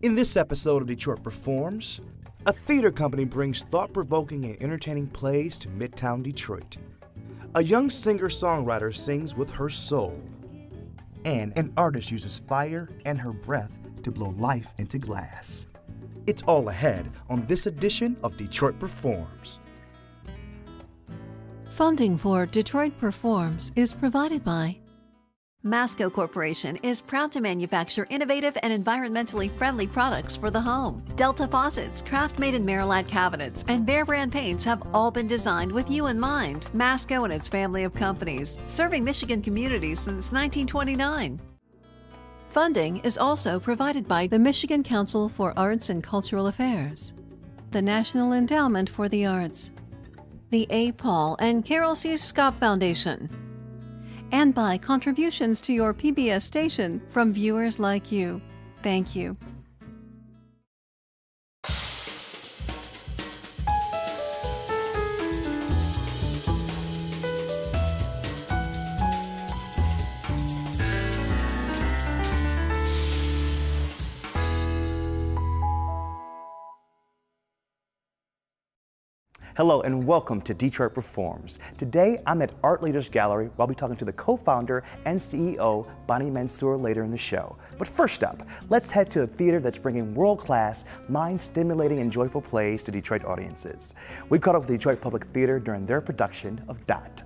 In this episode of Detroit Performs, a theater company brings thought-provoking and entertaining plays to Midtown Detroit. A young singer-songwriter sings with her soul, and an artist uses fire and her breath to blow life into glass. It's all ahead on this edition of Detroit Performs. Funding for Detroit Performs is provided by Masco Corporation is proud to manufacture innovative and environmentally friendly products for the home. Delta faucets, craft-made in Merillat cabinets, and Behr brand paints have all been designed with you in mind. Masco and its family of companies, serving Michigan communities since 1929. Funding is also provided by the Michigan Council for Arts and Cultural Affairs, the National Endowment for the Arts, the A. Paul and Carol C. Scott Foundation, and by contributions to your PBS station from viewers like you. Thank you. Hello and welcome to Detroit Performs. Today I'm at Art Leaders Gallery where I'll be talking to the co-founder and CEO, Bonnie Mansour, later in the show. But first up, let's head to a theater that's bringing world-class, mind-stimulating and joyful plays to Detroit audiences. We caught up with the Detroit Public Theater during their production of Dot.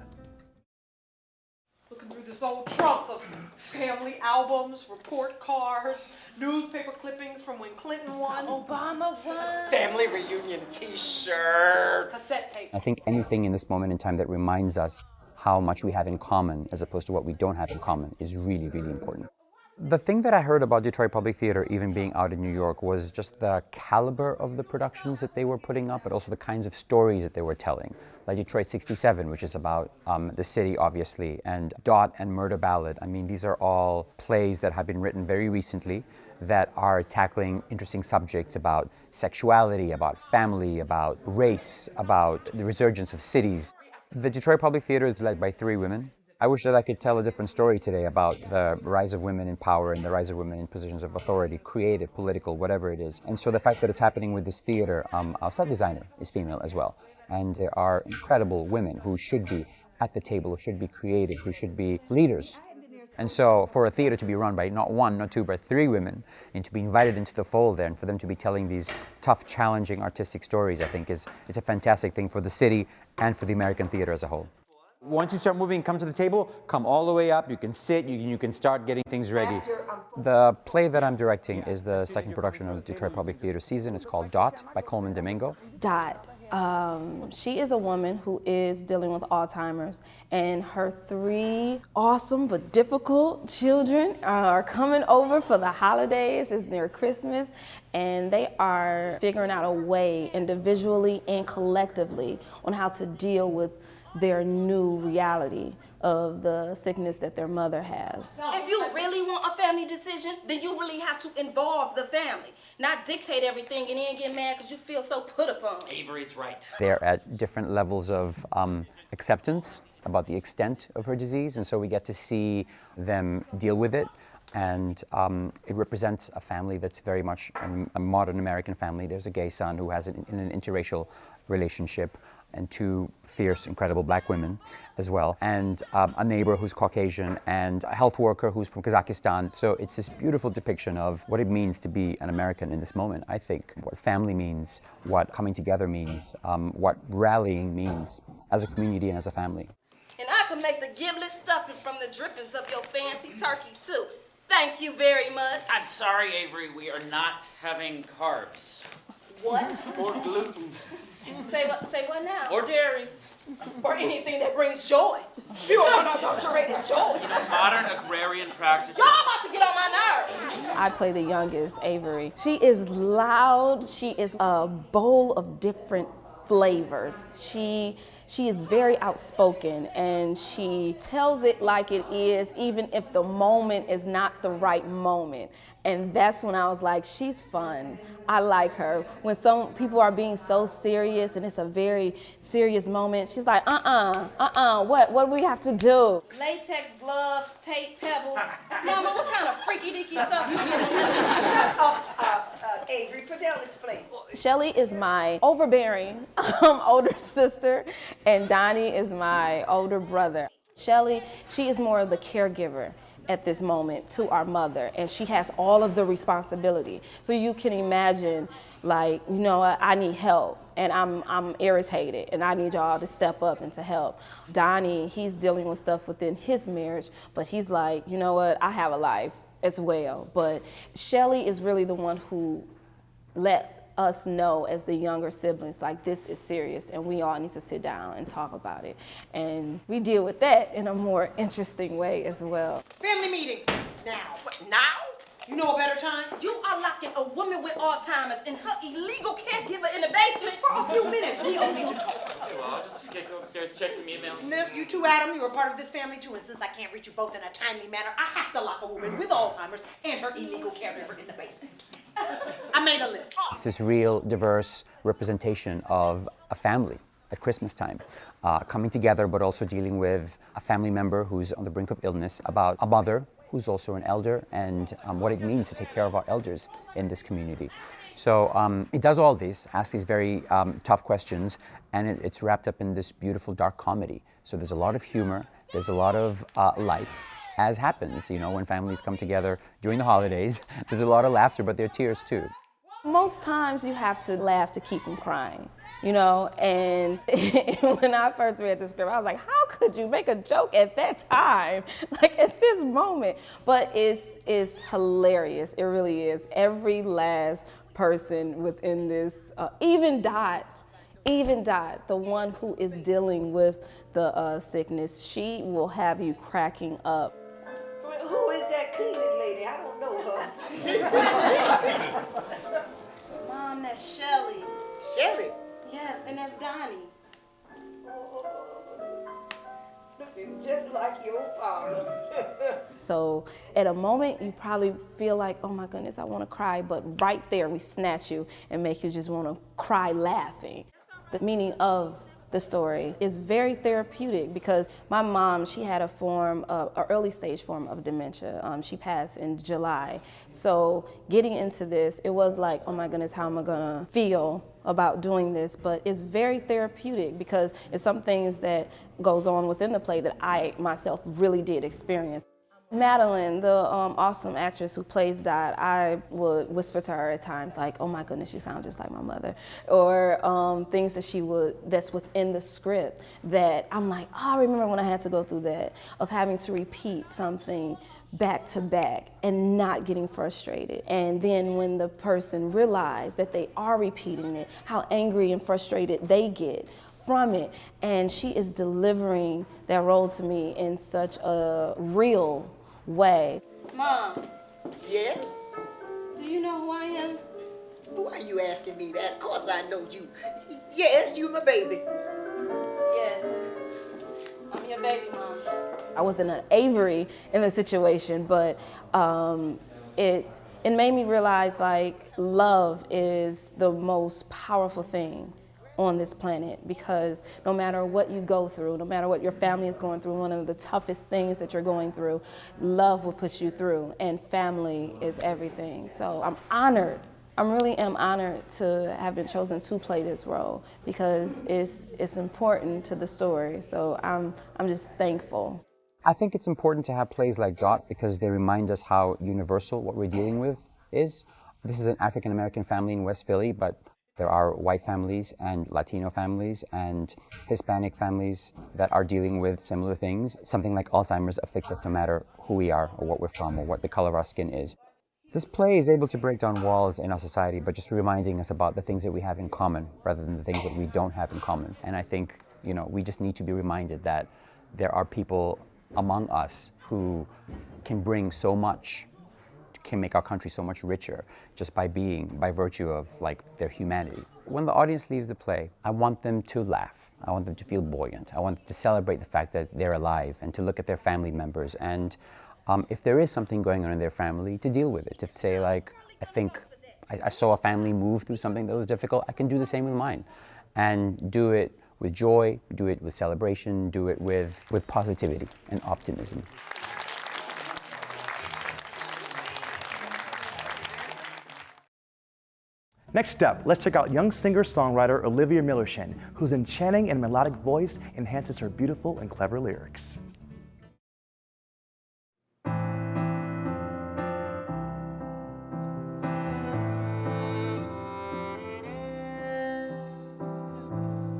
Looking through this old trunk of family albums, report cards, newspaper clippings from when Clinton won. Obama won. Family reunion t-shirts. Cassette tape. I think anything in this moment in time that reminds us how much we have in common as opposed to what we don't have in common is really, really important. The thing that I heard about Detroit Public Theater, even being out in New York, was just the caliber of the productions that they were putting up, but also the kinds of stories that they were telling. Like Detroit 67, which is about the city, obviously, and Dot and Murder Ballad. I mean, these are all plays that have been written very recently that are tackling interesting subjects about sexuality, about family, about race, about the resurgence of cities. The Detroit Public Theater is led by 3 women. I wish that I could tell a different story today about the rise of women in power and the rise of women in positions of authority, creative, political, whatever it is. And so the fact that it's happening with this theater, our set designer is female as well. And there are incredible women who should be at the table, who should be creative, who should be leaders. And so for a theater to be run by not 1, not 2, but 3 women, and to be invited into the fold there, and for them to be telling these tough, challenging, artistic stories, I think it's a fantastic thing for the city and for the American theater as a whole. Once you start moving, come to the table, come all the way up, you can sit, you can start getting things ready. The play that I'm directing is the second production of the Detroit Public Theater season. It's called Dot by Coleman Domingo. Dot. She is a woman who is dealing with Alzheimer's, and her 3 awesome but difficult children are coming over for the holidays. It's near Christmas, and they are figuring out a way individually and collectively on how to deal with their new reality of the sickness that their mother has. If you really want a family decision, then you really have to involve the family, not dictate everything and then get mad because you feel so put upon. Avery's right. They're at different levels of acceptance about the extent of her disease, and so we get to see them deal with it. And it represents a family that's very much a modern American family. There's a gay son who has an interracial relationship, and 2 fierce, incredible black women as well, and a neighbor who's Caucasian, and a health worker who's from Kazakhstan. So it's this beautiful depiction of what it means to be an American in this moment, I think. What family means, what coming together means, what rallying means as a community and as a family. And I can make the giblet stuffing from the drippings of your fancy turkey too. Thank you very much. I'm sorry, Avery, we are not having carbs. What? Or gluten. Say what now? Or dairy. Or anything that brings joy. Pure unadulterated joy. You know, modern agrarian practices. Y'all about to get on my nerves. I play the youngest, Avery. She is loud. She is a bowl of different flavors. She is very outspoken, and she tells it like it is, even if the moment is not the right moment. And that's when I was like, she's fun. I like her. When some people are being so serious and it's a very serious moment, she's like, what do we have to do? Latex gloves, tape pebbles. Mama, what kind of freaky dicky stuff you getting into? Shut up, Shealy is my overbearing older sister, and Donnie is my older brother. Shealy, she is more of the caregiver at this moment to our mother, and she has all of the responsibility. So you can imagine, like, you know what, I need help, and I'm irritated, and I need y'all to step up and to help. Donnie, he's dealing with stuff within his marriage, but he's like, you know what, I have a life as well. But Shealy is really the one who let us know as the younger siblings, like, this is serious and we all need to sit down and talk about it. And we deal with that in a more interesting way as well. Family meeting, now. What, now? You know a better time? You are locking a woman with Alzheimer's and her illegal caregiver in the basement For a few minutes, we all need to talk. Okay, well, I'll just go upstairs, check some emails. No, you too, Adam, you're a part of this family too, and since I can't reach you both in a timely manner, I have to lock a woman with Alzheimer's and her illegal caregiver in the basement. I made a list. It's this real diverse representation of a family at Christmas time, coming together, but also dealing with a family member who's on the brink of illness, about a mother who's also an elder, and what it means to take care of our elders in this community. So it does all this, asks these very tough questions, and it's wrapped up in this beautiful dark comedy. So there's a lot of humor, there's a lot of life, as happens, you know, when families come together during the holidays. There's a lot of laughter, but there are tears too. Most times you have to laugh to keep from crying, you know, and when I first read the script, I was like, how could you make a joke at that time, like at this moment? But it's hilarious, it really is. Every last person within this, even Dot, the one who is dealing with the sickness, she will have you cracking up. Who is that cleaning lady? I don't know her. Mom, that's Shealy. Shealy? Yes, and that's Donnie. Looking just like your father. So at a moment, you probably feel like, oh my goodness, I want to cry, but right there we snatch you and make you just want to cry laughing. The meaning of the story is very therapeutic because my mom, she had an early stage form of dementia. She passed in July. So getting into this, it was like, oh my goodness, how am I gonna feel about doing this? But it's very therapeutic because it's some things that goes on within the play that I myself really did experience. Madeline, the awesome actress who plays Dot, I would whisper to her at times like, oh my goodness, you sound just like my mother. Or things that that's within the script that I'm like, oh, I remember when I had to go through that, of having to repeat something back to back and not getting frustrated. And then when the person realized that they are repeating it, how angry and frustrated they get from it. And she is delivering that role to me in such a real way. Mom, Yes? do you know who I am? Why are you asking me that? Of course I know you. Yes, you my baby. Yes. I'm your baby, Mom. I was in an Avery in the situation, but it made me realize like love is the most powerful thing on this planet, because no matter what you go through, no matter what your family is going through, one of the toughest things that you're going through, love will push you through, and family is everything. So I'm honored. I really am honored to have been chosen to play this role because it's important to the story. So I'm just thankful. I think it's important to have plays like Dot because they remind us how universal what we're dealing with is. This is an African-American family in West Philly, but there are white families and Latino families and Hispanic families that are dealing with similar things. Something like Alzheimer's afflicts us no matter who we are or what we're from or what the color of our skin is. This play is able to break down walls in our society, but just reminding us about the things that we have in common rather than the things that we don't have in common. And I think, you know, we just need to be reminded that there are people among us who can bring so much, can make our country so much richer just by virtue of like their humanity. When the audience leaves the play, I want them to laugh. I want them to feel buoyant. I want them to celebrate the fact that they're alive and to look at their family members. And if there is something going on in their family, to deal with it, to say like, I think I saw a family move through something that was difficult, I can do the same with mine. And do it with joy, do it with celebration, do it with positivity and optimism. Next up, let's check out young singer-songwriter Olivia Millerschin, whose enchanting and melodic voice enhances her beautiful and clever lyrics.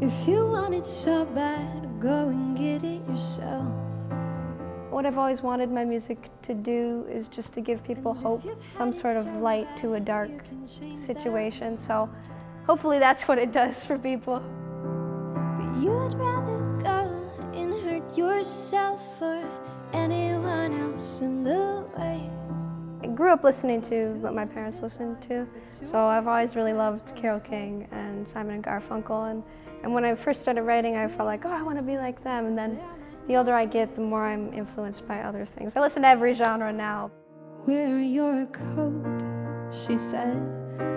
If you want it so bad, go and get it yourself. What I've always wanted my music to do is just to give people hope, some sort of light to a dark situation. So hopefully that's what it does for people. But you'd rather go and hurt yourself or anyone else in the way. I grew up listening to what my parents listened to, so I've always really loved Carole King and Simon and Garfunkel. And when I first started writing, I felt like, oh, I want to be like them. And then the older I get, the more I'm influenced by other things. I listen to every genre now. Wear your coat, she said,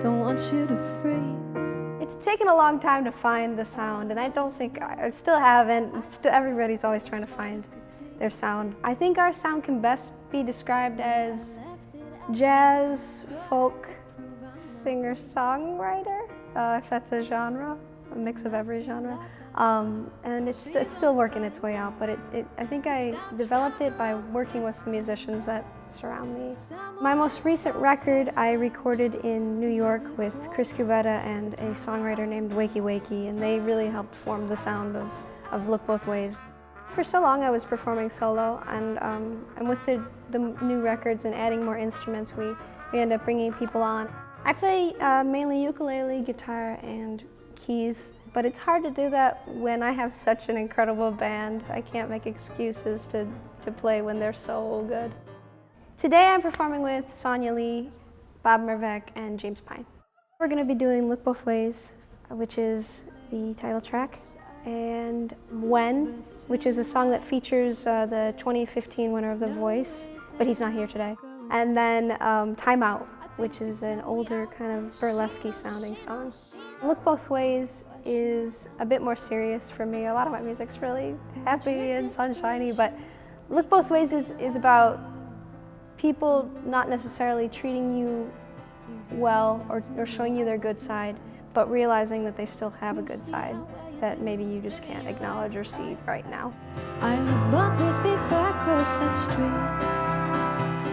don't want you to freeze. It's taken a long time to find the sound, and I don't think, I still haven't. Everybody's always trying to find their sound. I think our sound can best be described as jazz, folk, singer-songwriter, if that's a genre. A mix of every genre, and it's still working its way out, but I think I developed it by working with the musicians that surround me. My most recent record I recorded in New York with Chris Cubetta and a songwriter named Wakey Wakey, and they really helped form the sound of Look Both Ways. For so long I was performing solo, and with the new records and adding more instruments, we end up bringing people on. I play mainly ukulele, guitar, and keys, but it's hard to do that when I have such an incredible band. I can't make excuses to play when they're so good. Today I'm performing with Sonia Lee, Bob Mervek, and James Pine. We're going to be doing Look Both Ways, which is the title track, and When, which is a song that features the 2015 winner of The Voice, but he's not here today. And then Time Out, which is an older kind of burlesque sounding song. Look Both Ways is a bit more serious for me. A lot of my music's really happy and sunshiny, but Look Both Ways is about people not necessarily treating you well or showing you their good side, but realizing that they still have a good side that maybe you just can't acknowledge or see right now. I look both ways before I cross that street.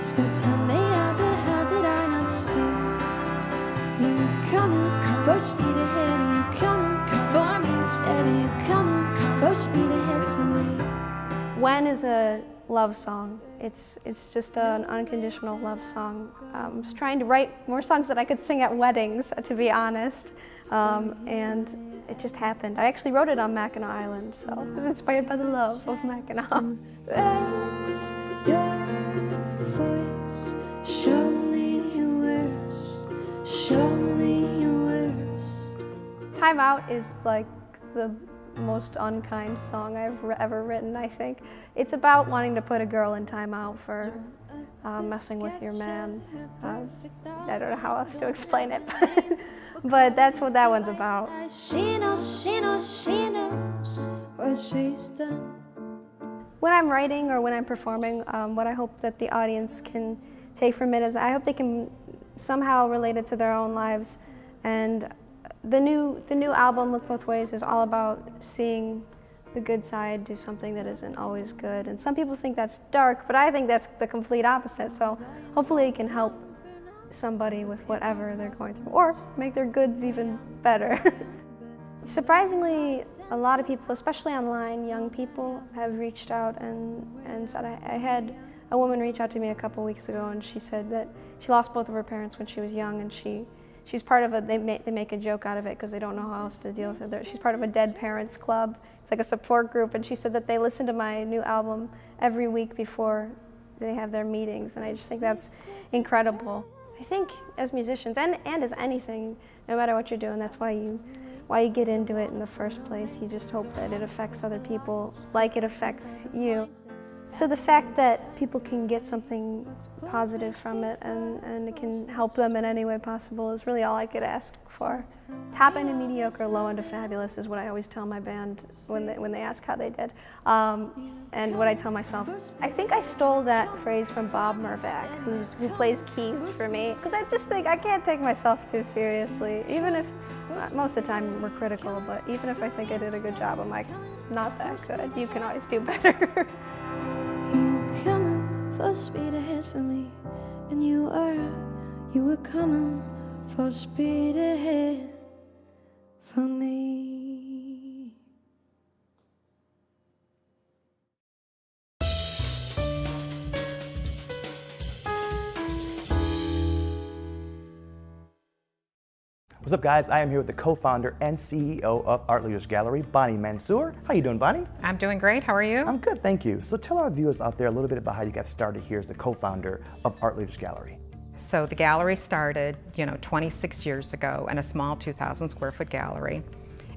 So tell me how the hell did I not see? You coming, full speed ahead. You coming for me steady. You coming, full speed ahead for me. When is a love song. It's just an unconditional love song. I was trying to write more songs that I could sing at weddings, to be honest, and it just happened. I actually wrote it on Mackinac Island, so it was inspired by the love of Mackinac. Raise your voice, show me your worst, show me your worst. Time Out is like the most unkind song I've ever written, I think. It's about wanting to put a girl in time out for messing with your man. I don't know how else to explain it, but that's what that one's about. She knows what she's done. When I'm writing or when I'm performing, what I hope that the audience can take from it is I hope they can somehow relate it to their own lives. And the new album, Look Both Ways, is all about seeing the good side to something that isn't always good. And some people think that's dark, but I think that's the complete opposite. So hopefully it can help somebody with whatever they're going through, or make their goods even better. Surprisingly, a lot of people, especially online, young people, have reached out and said, I had a woman reach out to me a couple weeks ago, and she said that she lost both of her parents when she was young, and she's part of they make a joke out of it because they don't know how else to deal with it. She's part of a Dead Parents Club. It's like a support group, and she said that they listen to my new album every week before they have their meetings, and I just think that's incredible. I think as musicians, and as anything, no matter what you're doing, that's why you get into it in the first place. You just hope that it affects other people like it affects you. So the fact that people can get something positive from it and it can help them in any way possible is really all I could ask for. Top end of mediocre, low end of fabulous is what I always tell my band when they ask how they did. And what I tell myself. I think I stole that phrase from Bob Mervac, who plays keys for me, because I just think I can't take myself too seriously, even if most of the time we're critical, but even if I think I did a good job, I'm like, not that good. You can always do better. You coming full speed ahead for me, and you were coming full speed ahead for me. What's up, guys? I am here with the co-founder and CEO of Art Leaders Gallery, Bonnie Mansour. How you doing, Bonnie? I'm doing great. How are you? I'm good, thank you. So tell our viewers out there a little bit about how you got started here as the co-founder of Art Leaders Gallery. So the gallery started, 26 years ago in a small 2,000 square foot gallery.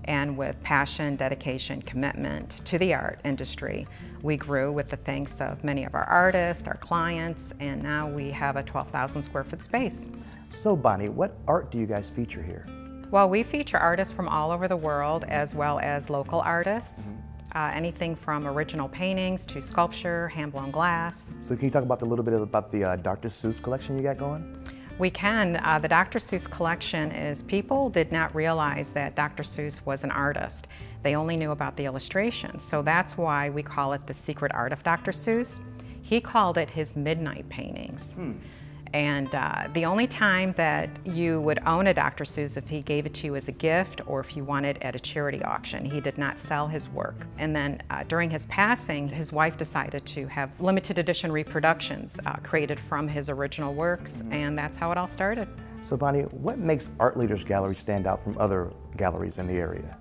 And with passion, dedication, commitment to the art industry, we grew with the thanks of many of our artists, our clients, and now we have a 12,000 square foot space. So Bonnie, what art do you guys feature here? Well, we feature artists from all over the world as well as local artists. Anything from original paintings to sculpture, hand-blown glass. So can you talk about a little bit about the Dr. Seuss collection you got going? We can. The Dr. Seuss collection is, people did not realize that Dr. Seuss was an artist. They only knew about the illustrations. So that's why we call it the secret art of Dr. Seuss. He called it his midnight paintings. And the only time that you would own a Dr. Seuss if he gave it to you as a gift or if you wanted at a charity auction. He did not sell his work. And then during his passing, his wife decided to have limited edition reproductions created from his original works, and that's how it all started. So Bonnie, what makes Art Leaders Gallery stand out from other galleries in the area?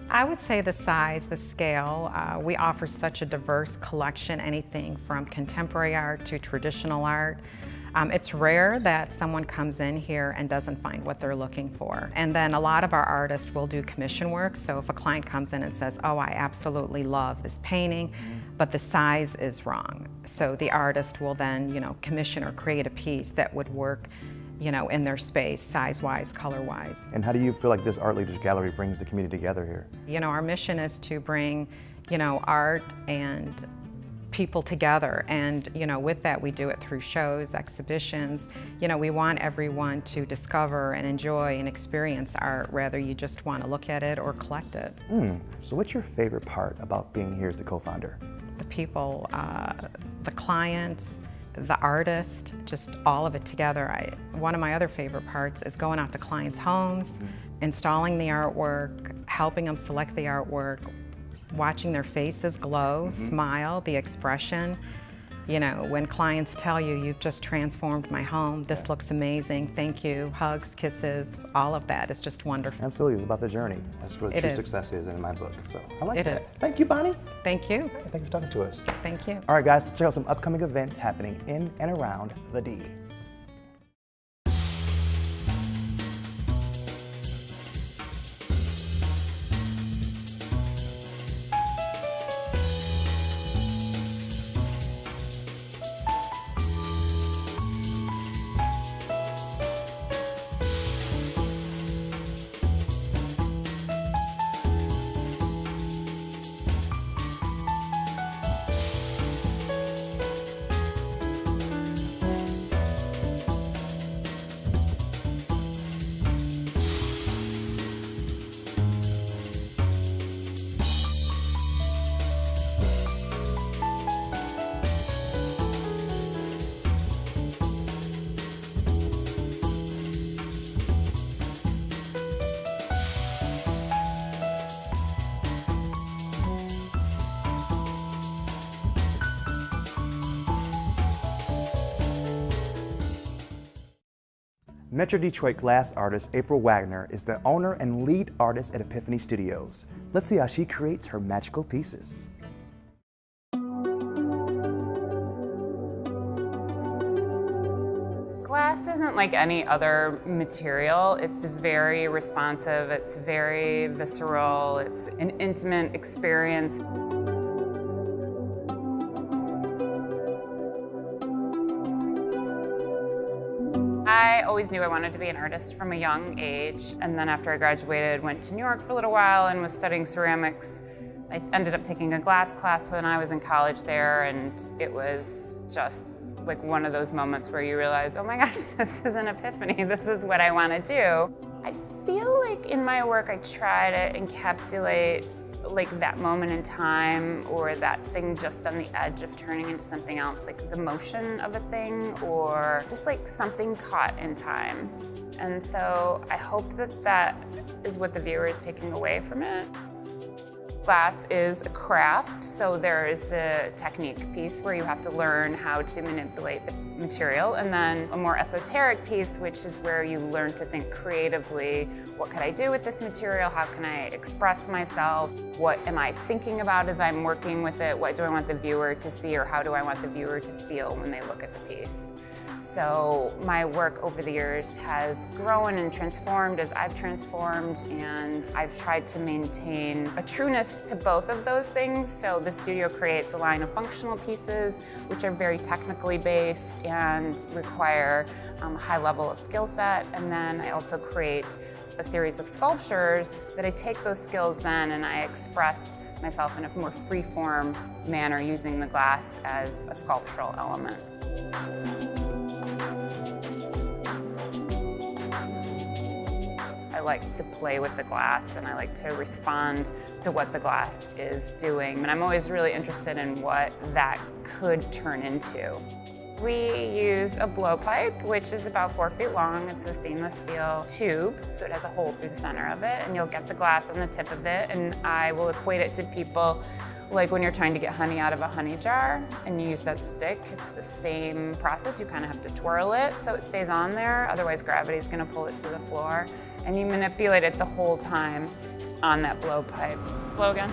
I would say the size, the scale. We offer such a diverse collection, anything from contemporary art to traditional art. It's rare that someone comes in here and doesn't find what they're looking for. And then a lot of our artists will do commission work. So if a client comes in and says, oh, I absolutely love this painting, but the size is wrong. So the artist will then, commission or create a piece that would work, in their space, size-wise, color-wise. And how do you feel like this Art Leaders Gallery brings the community together here? Our mission is to bring, art and people together, and with that we do it through shows, exhibitions. We want everyone to discover and enjoy and experience art, whether you just want to look at it or collect it. So what's your favorite part about being here as the co-founder? The people, the clients, the artist, just all of it together. One of my other favorite parts is going out to clients' homes, installing the artwork, helping them select the artwork, watching their faces glow, smile, the expression. When clients tell you, you've just transformed my home, this looks amazing, thank you, hugs, kisses, all of that is just wonderful. Absolutely, it's about the journey. That's what true success is in my book, so I like that. It is. Thank you, Bonnie. Thank you. Thank you for talking to us. Thank you. All right, guys, let's check out some upcoming events happening in and around the D. Metro Detroit glass artist April Wagner is the owner and lead artist at Epiphany Studios. Let's see how she creates her magical pieces. Glass isn't like any other material. It's very responsive, it's very visceral, it's an intimate experience. always knew I wanted to be an artist from a young age, and then after I graduated, went to New York for a little while and was studying ceramics. I ended up taking a glass class when I was in college there, and it was just like one of those moments where you realize, oh my gosh, this is an epiphany, this is what I want to do. I feel like in my work I try to encapsulate like that moment in time or that thing just on the edge of turning into something else, like the motion of a thing or just like something caught in time. And so I hope that that is what the viewer is taking away from it. Glass is a craft, so there is the technique piece where you have to learn how to manipulate the material, and then a more esoteric piece, which is where you learn to think creatively. What could I do with this material? How can I express myself? What am I thinking about as I'm working with it? What do I want the viewer to see, or how do I want the viewer to feel when they look at the piece? So my work over the years has grown and transformed as I've transformed, and I've tried to maintain a trueness to both of those things. So the studio creates a line of functional pieces, which are very technically based and require a high level of skill set. And then I also create a series of sculptures that I take those skills then and I express myself in a more free-form manner using the glass as a sculptural element. I like to play with the glass and I like to respond to what the glass is doing. And I'm always really interested in what that could turn into. We use a blowpipe, which is about 4 feet long. It's a stainless steel tube, so it has a hole through the center of it, and you'll get the glass on the tip of it, and I will equate it to people like when you're trying to get honey out of a honey jar and you use that stick. It's the same process. You kind of have to twirl it so it stays on there, otherwise gravity is going to pull it to the floor, and you manipulate it the whole time on that blowpipe. Blow again.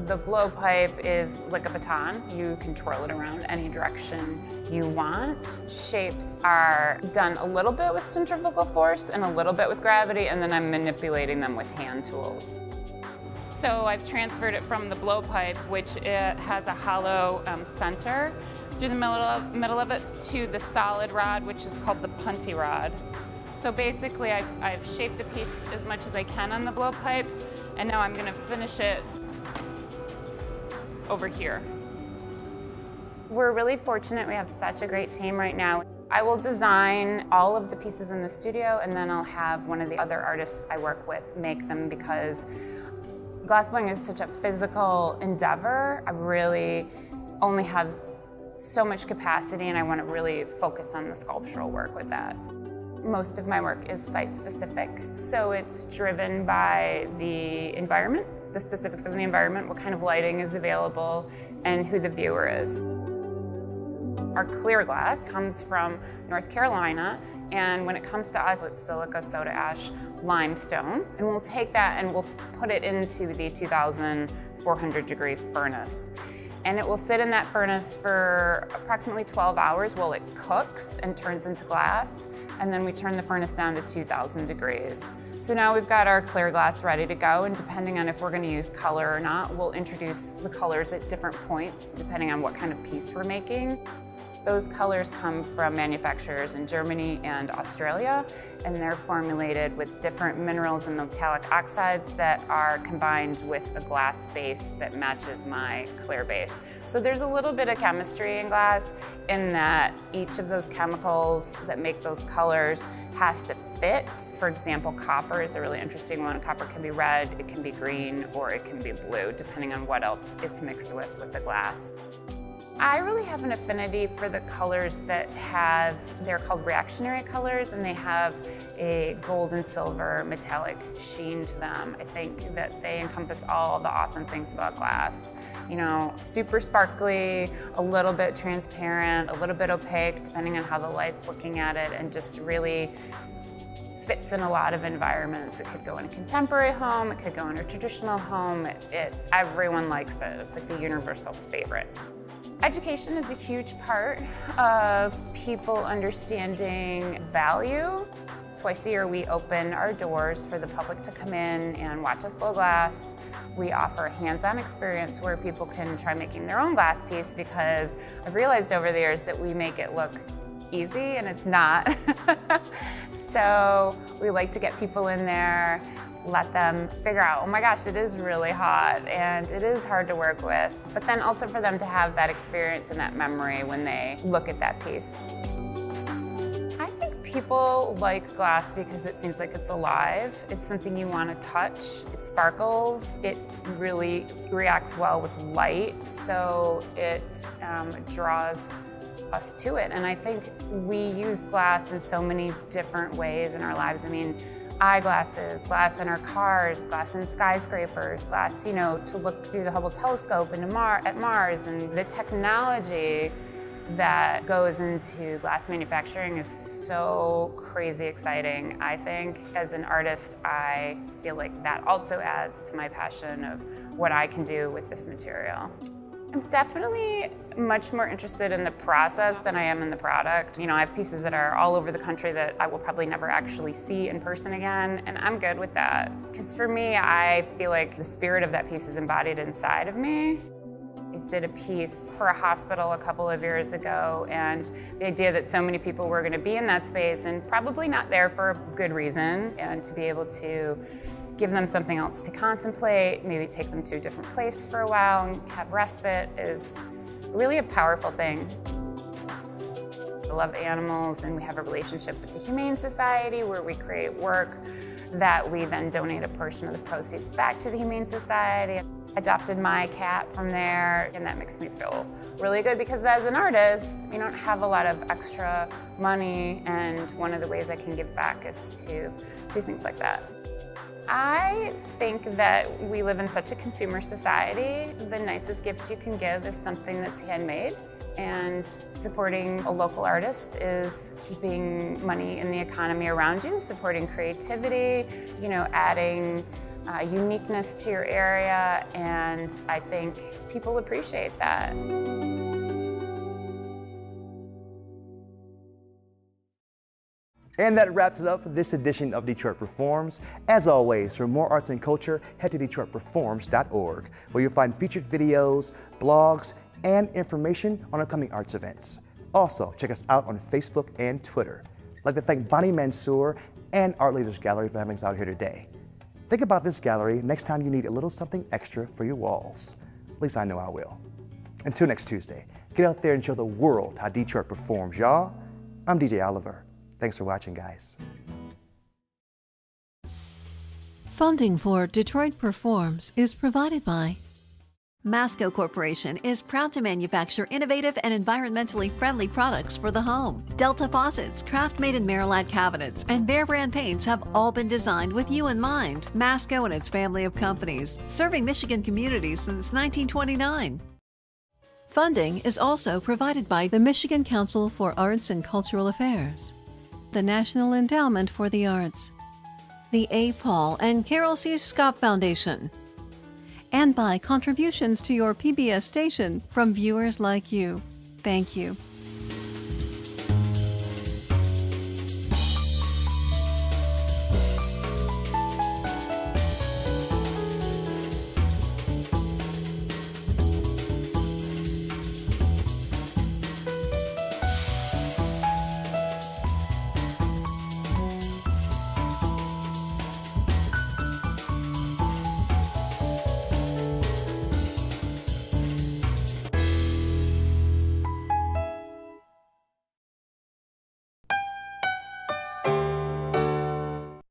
The blowpipe is like a baton. You can twirl it around any direction you want. Shapes are done a little bit with centrifugal force and a little bit with gravity, and then I'm manipulating them with hand tools. So I've transferred it from the blowpipe, which it has a hollow center through the middle of it, to the solid rod, which is called the punty rod. So basically I've shaped the piece as much as I can on the blowpipe, and now I'm going to finish it over here. We're really fortunate we have such a great team right now. I will design all of the pieces in the studio, and then I'll have one of the other artists I work with make them, because glassblowing is such a physical endeavor. I really only have so much capacity, and I want to really focus on the sculptural work with that. Most of my work is site-specific, so it's driven by the environment, the specifics of the environment, what kind of lighting is available, and who the viewer is. Our clear glass comes from North Carolina, and when it comes to us, it's silica, soda ash, limestone, and we'll take that and we'll put it into the 2,400 degree furnace. And it will sit in that furnace for approximately 12 hours while it cooks and turns into glass, and then we turn the furnace down to 2,000 degrees. So now we've got our clear glass ready to go, and depending on if we're going to use color or not, we'll introduce the colors at different points depending on what kind of piece we're making. Those colors come from manufacturers in Germany and Australia, and they're formulated with different minerals and metallic oxides that are combined with a glass base that matches my clear base. So there's a little bit of chemistry in glass in that each of those chemicals that make those colors has to fit. For example, copper is a really interesting one. Copper can be red, it can be green, or it can be blue, depending on what else it's mixed with the glass. I really have an affinity for the colors that they're called reactionary colors, and they have a gold and silver metallic sheen to them. I think that they encompass all the awesome things about glass. You know, super sparkly, a little bit transparent, a little bit opaque, depending on how the light's looking at it, and just really fits in a lot of environments. It could go in a contemporary home, it could go in a traditional home. Everyone likes it. It's like the universal favorite. Education is a huge part of people understanding value. Twice a year we open our doors for the public to come in and watch us blow glass. We offer a hands-on experience where people can try making their own glass piece, because I've realized over the years that we make it look easy, and it's not. So we like to get people in there, let them figure out, oh my gosh, it is really hot and it is hard to work with, but then also for them to have that experience and that memory when they look at that piece. I think people like glass because it seems like it's alive. It's something you want to touch. It sparkles. It really reacts well with light, so it draws us to it. And I think we use glass in so many different ways in our lives. I mean, eyeglasses, glass in our cars, glass in skyscrapers, glass, you know, to look through the Hubble telescope into at Mars. And the technology that goes into glass manufacturing is so crazy exciting. I think as an artist, I feel like that also adds to my passion of what I can do with this material. I'm definitely much more interested in the process than I am in the product. You know, I have pieces that are all over the country that I will probably never actually see in person again, and I'm good with that. Because for me, I feel like the spirit of that piece is embodied inside of me. I did a piece for a hospital a couple of years ago, and the idea that so many people were going to be in that space and probably not there for a good reason, and to be able to give them something else to contemplate, maybe take them to a different place for a while and have respite is really a powerful thing. I love animals, and we have a relationship with the Humane Society where we create work that we then donate a portion of the proceeds back to the Humane Society. I adopted my cat from there, and that makes me feel really good because as an artist, you don't have a lot of extra money, and one of the ways I can give back is to do things like that. I think that we live in such a consumer society. The nicest gift you can give is something that's handmade, and supporting a local artist is keeping money in the economy around you, supporting creativity, you know, adding uniqueness to your area, and I think people appreciate that. And that wraps it up for this edition of Detroit Performs. As always, for more arts and culture, head to DetroitPerforms.org, where you'll find featured videos, blogs, and information on upcoming arts events. Also, check us out on Facebook and Twitter. I'd like to thank Bonnie Mansour and Art Leaders Gallery for having us out here today. Think about this gallery next time you need a little something extra for your walls. At least I know I will. Until next Tuesday, get out there and show the world how Detroit performs, y'all. I'm DJ Oliver. Thanks for watching, guys. Funding for Detroit Performs is provided by Masco Corporation is proud to manufacture innovative and environmentally friendly products for the home. Delta faucets, craft-made in Merillat cabinets, and Behr brand paints have all been designed with you in mind. Masco and its family of companies, serving Michigan communities since 1929. Funding is also provided by the Michigan Council for Arts and Cultural Affairs, the National Endowment for the Arts, the A. Paul and Carol C. Scott Foundation, and by contributions to your PBS station from viewers like you. Thank you.